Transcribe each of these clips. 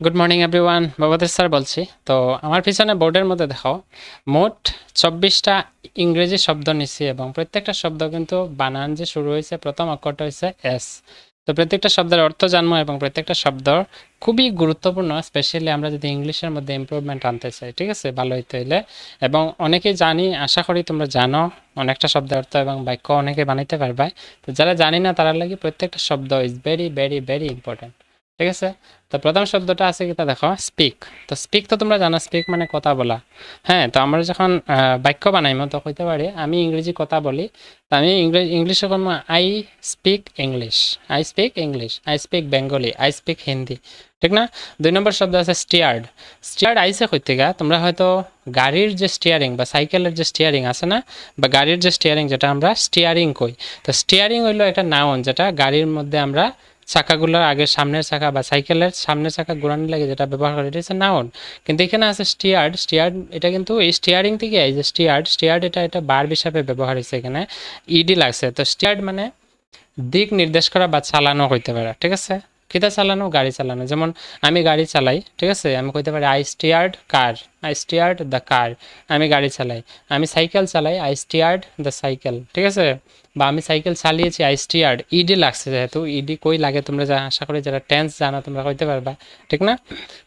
Good morning everyone, বাবাদের sir বলছি। তো আমার পিছনে বোর্ডের মধ্যে দেখাও, মোট 24টা ইংরেজি শব্দ নিছি এবং প্রত্যেকটা শব্দ কিন্তু বানান যে শুরু হয়েছে, প্রথম অক্ষরটা হয়েছে এস। তো প্রত্যেকটা শব্দের অর্থ জানবো এবং প্রত্যেকটা শব্দ খুবই গুরুত্বপূর্ণ, স্পেশালি আমরা যদি ইংলিশের মধ্যে ইমপ্রুভমেন্ট আনতে চাই, ঠিক আছে, ভালো হইতে হইলে। এবং অনেকেই জানি, আশা করি তোমরা জানো অনেকটা শব্দের অর্থ এবং বাক্য অনেকে বানাইতে পারবে। তো যারা জানি না তারা লাগি প্রত্যেকটা শব্দ is very very very important, ঠিক আছে। তো প্রথম শব্দটা আছে কিটা দেখো, স্পিক। তো স্পিক তো তোমরা জানো, স্পিক মানে কথা বলা। হ্যাঁ, তো আমরা যখন বাক্য বানাইমো তো হইতে পারে আমি ইংরেজি কথা বলি, তো আমি ইংলিশে কোনো I speak English, I speak English, I speak Bengali, I speak Hindi, ঠিক না। 2 নম্বর শব্দ আছে স্টিয়ার্ড। স্টিয়ার্ড আইসে কই থেকে, তোমরা হয়তো গাড়ির যে স্টিয়ারিং বা সাইকেলের যে স্টিয়ারিং আছে না, বা গাড়ির যে স্টিয়ারিং যেটা আমরা স্টিয়ারিং কই, তো স্টিয়ারিং হইলো একটা নাউন যেটা গাড়ির মধ্যে আমরা চাকাগুলোর আগে সামনের চাকা বা সাইকেলের সামনের চাকা ঘোরানোর লাগে যেটা ব্যবহার করে, এটা হচ্ছে নাউন। কিন্তু এখানে আছে স্টিয়ার্ড। স্টিয়ার্ড এটা কিন্তু এই স্টিয়ারিং থেকে এই যে স্টিয়ার্ড, স্টিয়ার্ড এটা ভার্ব হিসাবে ব্যবহার হয়েছে, এখানে ইডি লাগছে। তো স্টিয়ার্ড মানে দিক নির্দেশ করা বা চালানো হইতে পারে, ঠিক আছে। কিতা চালানো, গাড়ি চালানো। যেমন আমি গাড়ি চালাই, ঠিক আছে, আমি কইতে পারি I steered car, I steered the car, আমি গাড়ি চালাই। আমি সাইকেল চালাই, আই স্টিয়ার্ড দ্য সাইকেল, ঠিক আছে। বা আমি সাইকেল চালিয়েছি, আই স্টিয়ার্ড, ইডি লাগছে, যেহেতু ইডি কই লাগে তোমরা আশা করি যারা টেন্স জানো তোমরা কইতে পারবা, ঠিক না।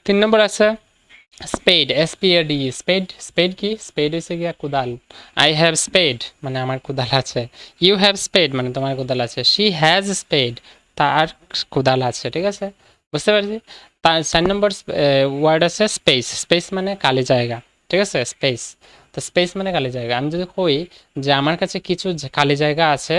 3 নম্বর আছে স্পেড, SPAD। স্পেড, স্পেড কি, স্পেড হচ্ছে গিয়া কুদাল। আই হ্যাভ স্পেড মানে আমার কুদাল আছে। ইউ হ্যাভ স্পেড মানে তোমার কুদাল আছে। শি হ্যাজ স্পেড, তার কুদাল আছে, ঠিক আছে, বুঝতে পারছি। তার 4 নম্বর ওয়ার্ড আছে স্পেস। স্পেস মানে খালি জায়গা, ঠিক আছে, স্পেস। তো স্পেস মানে খালি জায়গা। আমি যদি কই যে আমার কাছে কিছু খালি জায়গা আছে,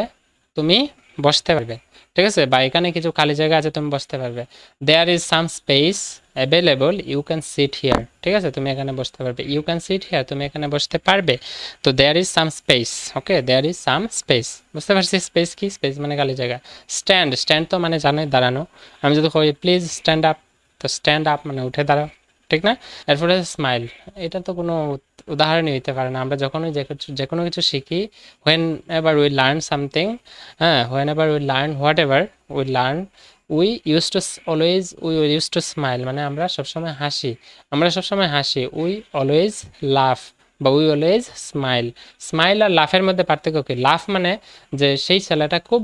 তুমি বসতে পারবে, ঠিক আছে, বা এখানে কিছু খালি জায়গা আছে তুমি বসতে পারবে। There is some space available, you can sit here, ঠিক আছে, তুমি এখানে বসতে পারবে। ইউ ক্যান সিট হিয়ার, তুমি এখানে বসতে পারবে। তো there is some space, okay, there is some space, বুঝতে পারছি। স্পেস কি, স্পেস মানে খালি জায়গা। স্ট্যান্ড, স্ট্যান্ড তো মানে জানোই দাঁড়ানো। আমি যদি কই প্লিজ স্ট্যান্ড আপ, তো স্ট্যান্ড আপ মানে উঠে দাঁড়াও, ঠিক না। এরপরে স্মাইল, এটা তো কোনো উদাহরণই হইতে পারে না। আমরা যখনই যে কোনো কিছু শিখি, whenever we learn something, হ্যাঁ, whenever we learn whatever we learn, we use to smile মানে আমরা সবসময় হাসি, আমরা সবসময় হাসি। উই অলওয়েজ লাফ বা উই অলওয়েজ স্মাইল। স্মাইল আর লাফের মধ্যে পার্থক্য কি? লাফ মানে যে সেই ছেলেটা খুব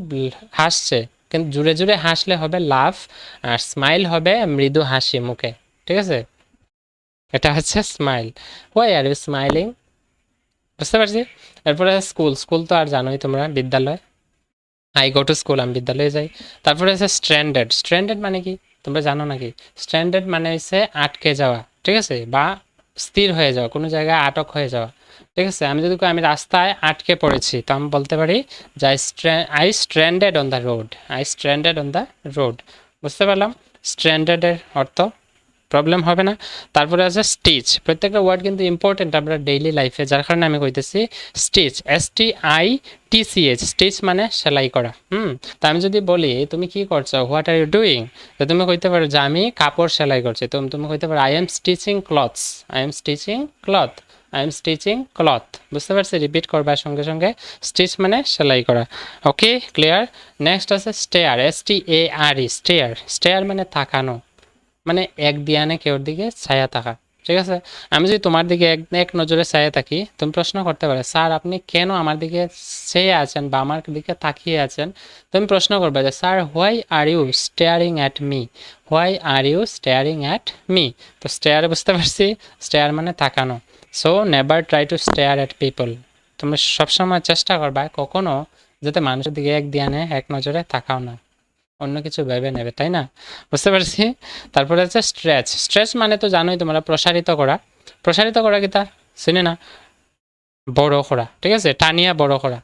হাসছে, কিন্তু জুড়ে জুড়ে হাসলে হবে লাফ, আর স্মাইল হবে মৃদু হাসি মুখে, ঠিক আছে, এটা হচ্ছে smile. Why are you smiling, বুঝতে পারছি। এরপরে স্কুল, স্কুল তো আর জানোই তোমরা, বিদ্যালয়। আই গো টু স্কুল, আমি বিদ্যালয়ে যাই। তারপরে আছে স্ট্র্যান্ডেড। স্ট্র্যান্ডেড মানে কি তোমরা জানো নাকি? স্ট্র্যান্ডেড মানে হচ্ছে আটকে যাওয়া, ঠিক আছে, বা স্থির হয়ে যাওয়া, কোনো জায়গায় আটক হয়ে যাওয়া, ঠিক আছে। আমি যদি আমি রাস্তায় আটকে পড়েছি, তো আমি বলতে পারি যে I stranded on the road, I stranded on the road, বুঝতে পারলাম স্ট্র্যান্ডেডের অর্থ, প্রবলেম হবে না। তারপরে আছে স্টিচ। প্রত্যেকটা ওয়ার্ড কিন্তু ইম্পর্টেন্ট আমরা ডেইলি লাইফে, যার কারণে আমি কইতেছি স্টিচ, STITCH, স্টিচ মানে সেলাই করা। তা আমি যদি বলি তুমি কি করছো, হোয়াট আর ইউ ডুইং, তো তুমি কইতে পারো যে আমি কাপড় সেলাই করছি। তো তুমি কইতে পারো I am stitching clothes, I am stitching cloth, I am stitching cloth, বুঝতে পারছি। রিপিট করবার সঙ্গে সঙ্গে স্টিচ মানে সেলাই করা, ওকে, ক্লিয়ার। নেক্সট আছে স্টেয়ার, STARE, স্টেয়ার। স্টেয়ার মানে তাকানো, মানে এক ধ্যানে কেউর দিকে ছায়া থাকা, ঠিক আছে। আমি যদি তোমার দিকে এক এক নজরে ছায়া থাকি, তুমি প্রশ্ন করতে পারো স্যার আপনি কেন আমার দিকে চেয়ে আছেন বা আমার দিকে তাকিয়ে আছেন। তুমি প্রশ্ন করবে যে sir why are you staring at me, why are you staring at me. তো স্টেয়ার বুঝতে পারছি, স্টেয়ার মানে তাকানো। So never try to stare at people, তুমি সবসময় চেষ্টা করবা কখনো যাতে মানুষের দিকে এক ধ্যানে এক নজরে তাকাও না, অন্য কিছু ভেবে নেবে, তাই না, বুঝতে পারছি। তারপরে হচ্ছে স্ট্রেচ। স্ট্রেচ মানে তো জানোই তোমরা, প্রসারিত করা। প্রসারিত করা কি তা চিনি না, বড় করা, ঠিক আছে, টানিয়া বড় করা।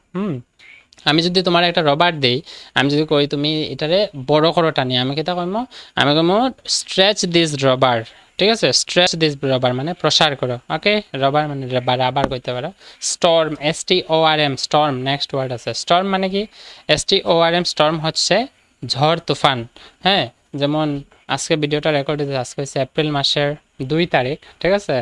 আমি যদি তোমার একটা রবার দেই, আমি যদি কই তুমি এটারে বড় করো টানিয়া, আমি কিতা কইম, আমি কইম স্ট্রেচ দিস রবার, ঠিক আছে। স্ট্রেচ দিস রবার মানে প্রসার করো, ওকে। রবার মানে রাবার কইতে পারো। Storm, STORM, storm. Next word আছে স্টর্ম মানে কি, STORM, স্টর্ম হচ্ছে ঝড় তুফান, হ্যাঁ। যেমন আজকে ভিডিওটা রেকর্ড হয়েছে, আজকে হচ্ছে এপ্রিল মাসের 2 তারিখ, ঠিক আছে,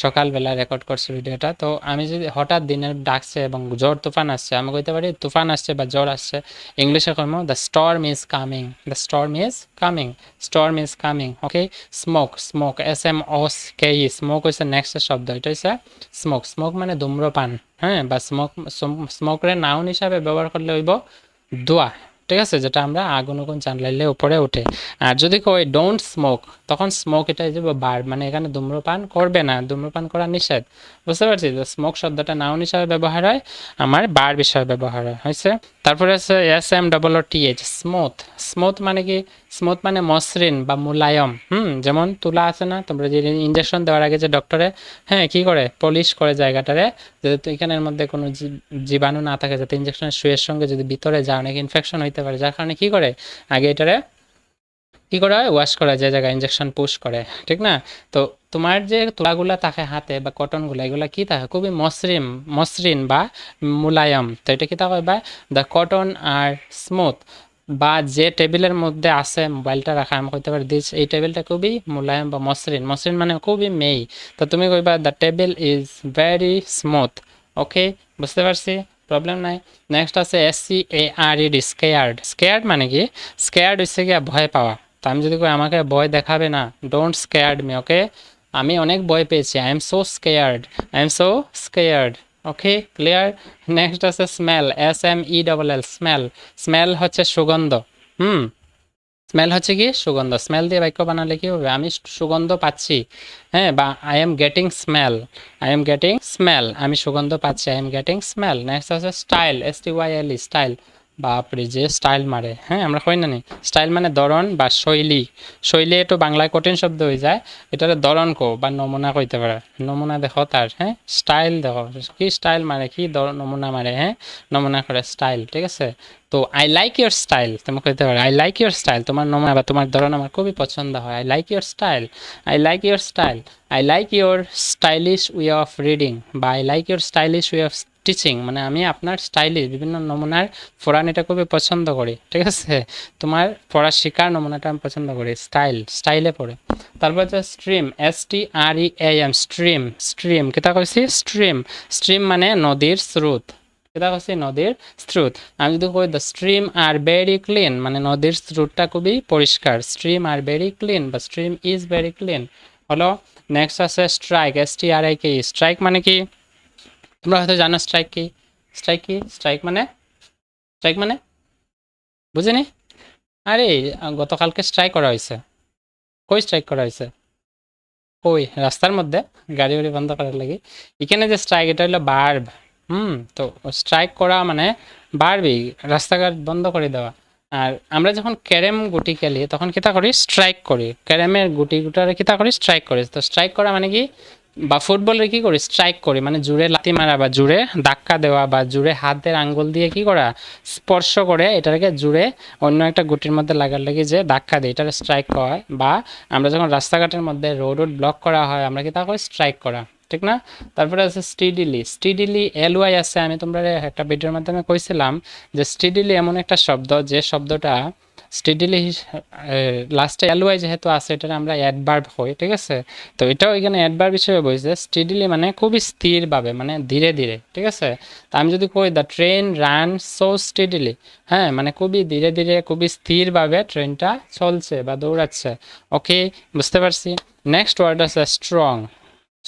সকালবেলা রেকর্ড করছি ভিডিওটা। তো আমি যদি হঠাৎ দিনের ডাকছে এবং ঝড় তুফান আসছে, আমি কইতে পারি তুফান আসছে বা ঝড় আসছে, ইংলিশে কইমো the storm is coming, the storm is coming, storm is coming. Okay, smoke, smoke, SMOK, smoke হচ্ছে নেক্সট শব্দ, এটা হচ্ছে স্মোক। স্মোক মানে ধূম্রপান, হ্যাঁ, বা স্মোক, স্মোকরে নাউন হিসাবে ব্যবহার করলে হইব ধোঁয়া, ঠিক আছে, যেটা আমরা আগুন উগুন জ্বালাইলে উপরে ওঠে। আর যদি কই ডোন্ট স্মোক, তখন স্মোক এটা হয়ে যাবে বার, মানে এখানে ধূম্রপান করবে না, ধূম্রপান করা নিষেধ। বুঝতে পারছি? তো স্মোক শব্দটা নাউন হিসাবে ব্যবহার হয়, আমার বার বিষয়ে ব্যবহার হয়, হয়েছে। তারপরে আছে SMOOTH, স্মুথ। স্মুথ মানে কি? স্মুথ মানে মসৃণ বা মুলায়ম। যেমন তুলা আছে না, তোমরা যে ইঞ্জেকশন দেওয়ার আগে যে ডক্টরে হ্যাঁ কি করে, পলিশ করে জায়গাটারে, যাতে এখানের মধ্যে কোনো জীবাণু না থাকে, যাতে ইঞ্জেকশনের সুইয়ের সঙ্গে যদি ভিতরে যায় অনেক ইনফেকশন হইতে পারে, যার কারণে কি করে আগে এটারে কি করা হয়, ওয়াশ করা যায়, জায়গায় ইঞ্জেকশন পুশ করে, ঠিক না? তো তোমার যে তুলাগুলা থাকে হাতে বা কটনগুলো, এগুলা কি থাকে, খুবই মসৃণ, মসৃণ বা মুলায়ম। তো এটা কি থাকে বা দ্য কটন আর স্মুথ, বা যে টেবিলের মধ্যে আছে মোবাইলটা রাখা, আমি কইতে পারি দিস, এই টেবিলটা খুবই মুলায়ম বা মসৃণ। মসৃণ মানে খুবই মেই। তো তুমি কইবা the table is very smooth. Okay, বুঝতে পারছি, প্রবলেম নাই। নেক্সট আছে SCARED, স্কেয়ার্ড। স্কেয়ার্ড মানে কি? স্কেয়ার্ড হচ্ছে গিয়া ভয় পাওয়া। তো আমি যদি কই আমাকে ভয় দেখাবে না, ডোন্ট স্কেয়ার্ড মি, ওকে, আমি অনেক ভয় পেয়েছি, I am so scared, I am so scared. Okay, clear. Next আছে স্মেল, SMELL, স্মেল। স্মেল হচ্ছে সুগন্ধ। হুম, স্মেল হচ্ছে কি? সুগন্ধ। স্মেল দিয়ে বাক্য বানালে কি হবে, আমি সুগন্ধ পাচ্ছি, হ্যাঁ, বা I am getting smell, I am getting smell, আমি সুগন্ধ পাচ্ছি, I am getting smell. Next আছে স্টাইল, STYLE, স্টাইল। বাপরে, যে স্টাইল মারে, হ্যাঁ, আমরা কই না নি, স্টাইল মানে ধরন বা শৈলী। শৈলী একটু বাংলায় কঠিন শব্দ হয়ে যায়, এটারে ধরন কো বা নমুনা কইতে পারে। নমুনা দেখো তার, হ্যাঁ, স্টাইল দেখো কি স্টাইল মারে, কি নমুনা মারে, হ্যাঁ, নমুনা করে স্টাইল, ঠিক আছে। তো আই লাইক ইউর স্টাইল, তুমি কইতে পারো আই লাইক ইউর স্টাইল, তোমার নমুনা বা তোমার ধরন আমার খুবই পছন্দ হয়, I like your style, I like your style, I like your stylish way of reading, বা I like your stylish way of teaching, মানে আমি আপনার স্টাইলিশ বিভিন্ন নমুনার পড়ানিটা খুবই পছন্দ করি, ঠিক আছে, তোমার পড়া শেখার নমুনাটা আমি পছন্দ করি, স্টাইল, স্টাইলে পড়ে। তারপর হচ্ছে স্ট্রিম, STREAM, স্ট্রিম। স্ট্রিম কেটা কইছি? স্ট্রিম। স্ট্রিম মানে নদীর স্রোত, কেটা কইছি? নদীর স্রোত। আমি যদি কই the stream are very clean, মানে নদীর স্রোতটা খুবই পরিষ্কার, স্ট্রিম আর ভেরি ক্লিন বা স্ট্রিম ইজ ভেরি ক্লিন হলো। নেক্সট আছে স্ট্রাইক, STRIK, স্ট্রাইক মানে কি? তোমরা হয়তো জানো স্ট্রাইক কি? স্ট্রাইক কি? স্ট্রাইক মানে, স্ট্রাইক মানে বুঝিনি? আরে গতকালকে স্ট্রাইক করা হয়েছে। কই স্ট্রাইক করা হয়েছে? কই? রাস্তার মধ্যে গাড়ি বাড়ি বন্ধ করার লাগে। এখানে যে স্ট্রাইক, এটা হলো বার্ব। তো স্ট্রাইক করা মানে বারবি, রাস্তাঘাট বন্ধ করে দেওয়া। আর আমরা যখন ক্যারেম গুটি খেলি তখন কিতা করি? স্ট্রাইক করি। ক্যারেমের গুটি গুটারে কিতা করি? স্ট্রাইক করি। তো স্ট্রাইক করা মানে কি? বা ফুটবলের কি করি? স্ট্রাইক করি, মানে জুড়ে লাথি মারা বা জুড়ে ধাক্কা দেওয়া বা জুড়ে হাতের আঙ্গুল দিয়ে কি করা? স্পর্শ করে এটাকে জুড়ে অন্য একটা গুটির মধ্যে লাগার লাগে যে ধাক্কা দেয়, এটার স্ট্রাইক হয়। বা আমরা যখন রাস্তাঘাটের মধ্যে রোড ব্লক করা হয় আমরা কি তা করি? স্ট্রাইক করা, ঠিক না? তারপরে আছে স্টিডিলি। স্টিডিলি LY আছে, আমি তোমরা একটা ভিডিওর মাধ্যমে কইছিলাম যে স্টিডিলি এমন একটা শব্দ, যে শব্দটা স্টিডিলি লাস্টে LY যেহেতু আছে, এটা আমরা অ্যাডভার্ব হই, ঠিক আছে। তো এটাও এখানে অ্যাডভার্ব হিসেবে বলছে। স্টিডিলি মানে খুবই স্থিরভাবে, মানে ধীরে ধীরে, ঠিক আছে। তা আমি যদি কই the train run so steadily, হ্যাঁ, মানে খুবই ধীরে ধীরে খুবই স্থিরভাবে ট্রেনটা চলছে বা দৌড়াচ্ছে। ওকে, বুঝতে পারছি। নেক্সট ওয়ার্ড আছে স্ট্রং।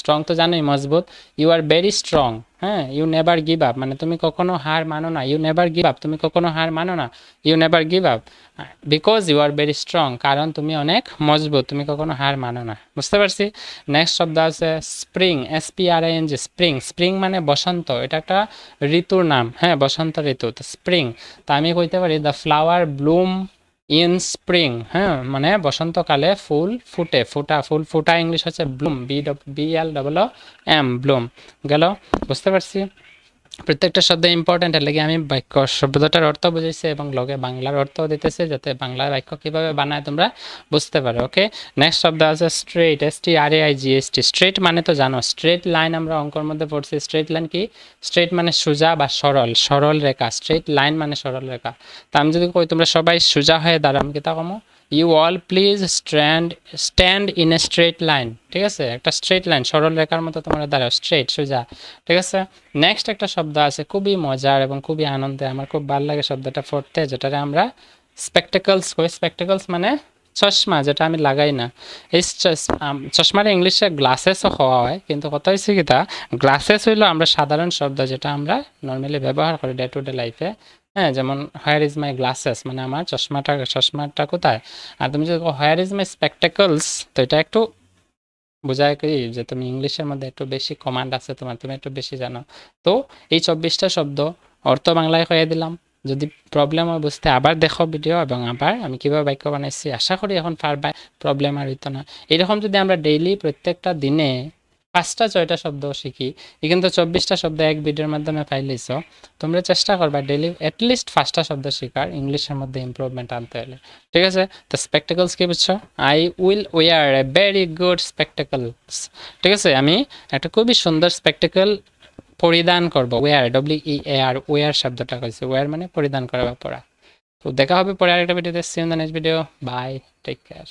স্ট্রং তো জানোই, মজবুত। ইউ আর ভেরি স্ট্রং, হ্যাঁ, ইউ নেভার গিভ আপ, মানে তুমি কখনো হার মানো না, ইউ নেভার গিভ আপ, তুমি কখনো হার মানো না, you never give up, because you are very strong, কারণ তুমি অনেক মজবুত, তুমি কখনো হার মানো না। বুঝতে পারছি। নেক্সট শব্দ আছে স্প্রিং, SPRING, স্প্রিং। স্প্রিং মানে বসন্ত, এটা একটা ঋতুর নাম, হ্যাঁ, বসন্ত ঋতু। তো স্প্রিং, তা আমি কইতে পারি the flower Bloom in spring, হ্যাঁ, মানে বসন্তকালে ফুল ফুটে, ফুল ফুটা ইংলিশ হচ্ছে ব্লুম, BLOOM, ব্লুম। গেল, বুঝতে পারছি। প্রত্যেকটা শব্দ ইম্পর্টেন্ট, এর লাগে আমি বাক্য শব্দটার অর্থ বুঝাইছি এবং লগে বাংলার অর্থ দিতেছে, যাতে বাংলা বাক্য কিভাবে বানায় তোমরা বুঝতে পারো। ওকে, নেক্সট শব্দ আছে স্ট্রেট, STRAIGHT। স্ট্রেট মানে তো জানো, স্ট্রেট লাইন আমরা অঙ্কর মধ্যে পড়ছি। স্ট্রেট লাইন কি? স্ট্রেট মানে সোজা বা সরল, সরল রেখা। স্ট্রেট লাইন মানে সরল রেখা। তা আমি যদি কই তোমরা সবাই সোজা হয়ে দাঁড়াও, আমি কি তা কমো? You all please stand in a straight line, ঠিক আছে, একটা স্ট্রেট লাইন, সরল রেখার মতো তোমরা দাঁড়াও, স্ট্রেট, সোজা, ঠিক আছে। নেক্সট একটা শব্দ আছে খুবই মজার এবং খুবই আনন্দের, আমার খুব ভালো লাগে শব্দটা পড়তে, যেটাকে আমরা স্পেকটেকলস কই। স্পেকটেকলস মানে চশমা, যেটা আমি লাগাই না। এই চশমার ইংলিশে গ্লাসেসও হওয়া হয়, কিন্তু কথা হচ্ছে কি, তা গ্লাসেস হইলো আমরা সাধারণ শব্দ যেটা আমরা নর্মালি ব্যবহার করি ডে টু ডে লাইফে। হ্যাঁ, যেমন হোয়ার ইজ মাই গ্লাসেস, মানে আমার চশমাটা কোথায়। আর তুমি যদি হোয়ার ইজ মাই স্পেকটেকলস, তো এটা একটু বোঝায় কি যে তুমি ইংলিশের মধ্যে একটু বেশি কমান্ড আছে তোমার, তুমি একটু বেশি জানো। তো এই 24টা শব্দ অর্থ বাংলায় কয়ে দিলাম। যদি প্রবলেম হয় বুঝতে আবার দেখো ভিডিও, এবং আবার আমি কীভাবে বাক্য বানাইছি, আশা করি এখন পারবা, প্রবলেম আর হইতো না। এরকম যদি আমরা ডেইলি প্রত্যেকটা দিনে 5টা 6টা শব্দ শিখি, এই কিন্তু 24টা শব্দ এক ভিডিওর মাধ্যমে পাইলেছ। তোমরা চেষ্টা করবা ডেইলি অ্যাটলিস্ট 5টা শব্দ শেখার, ইংলিশের মধ্যে ইমপ্রুভমেন্ট আনতে হলে, ঠিক আছে। তো স্পেকটেকলস কি বুঝছো? I will wear a very good spectacles, ঠিক আছে, আমি একটা খুবই সুন্দর স্পেকটেকল পরিধান করবো। ওয়ার, WEAR, ওয়ার শব্দটা কইছে, ওয়ার মানে পরিধান করা বা পরা। তো দেখা হবে পরে আরেকটা ভিডিওতে, see in the next video, bye, take care.